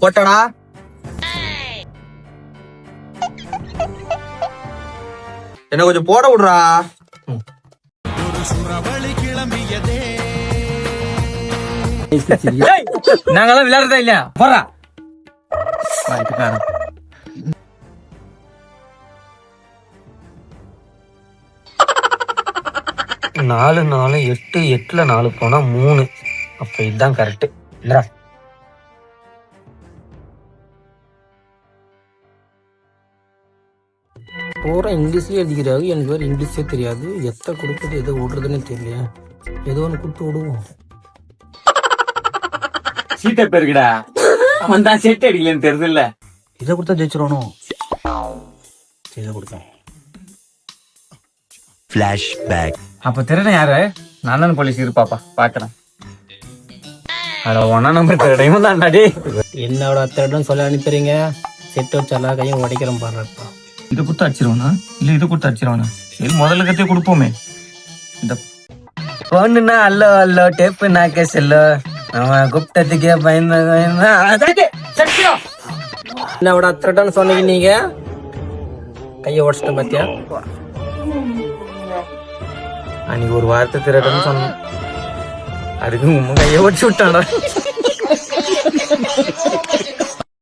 போட்டடா. என்ன கொஞ்சம் போட விடுறா. நாங்கெல்லாம் விளையாடுறதா இல்லையா? போறா. 4 4 8 8ல 4 போனா 3. அப்ப இதுதான் கரெக்ட் இல்ல? பூரா இங்கிலீஷ்லேயே எழுதிக்கிறாரு. எனக்கு வேறு இங்கிலீஷே தெரியாது. எத்தை கொடுக்குறது எதை விடுறதுன்னு தெரியல. ஏதோ ஒன்று கொடுத்து விடுவோம். சீட்டை பெருக்குடா. அவன் தான் செட் அடிக்கலன்னு தெரியுது இல்ல? இதை கொடுத்தா ஜெயிச்சிடணும். இதை கொடுத்தேன். ஃபிளாஷ்பேக். அப்ப திருடன் யாரு? நான் போலீஸ் இருப்பாப்பா பாக்குறேன். அட 1 நம்பர் திருடையும் தான் டாடி. என்னோட திருடன் சொல்ல அனுப்புறீங்க. செட்டு வச்சு எல்லா கையும் உடைக்கிறோம் பாருப்பா. இதை கொடுத்து அடிச்சிருவானா இல்ல இதை கொடுத்து அடிச்சிருவானா? சரி முதல்ல கத்தே கொடுப்போமே. இந்த பொண்ணுன்னா அல்லோ அல்லோ டேப்பு நாக்க செல்லோ அவன் குப்டத்துக்கே பயந்து என்னோட திருடன் சொன்னீங்க நீங்க. கையை உடச்சிட்ட பாத்தியா? அன்னைக்கு ஒரு வார்த்தை திருடன்னு சொன்னேன். அதுக்கு உங்க கையை உடச்சு விட்டானா?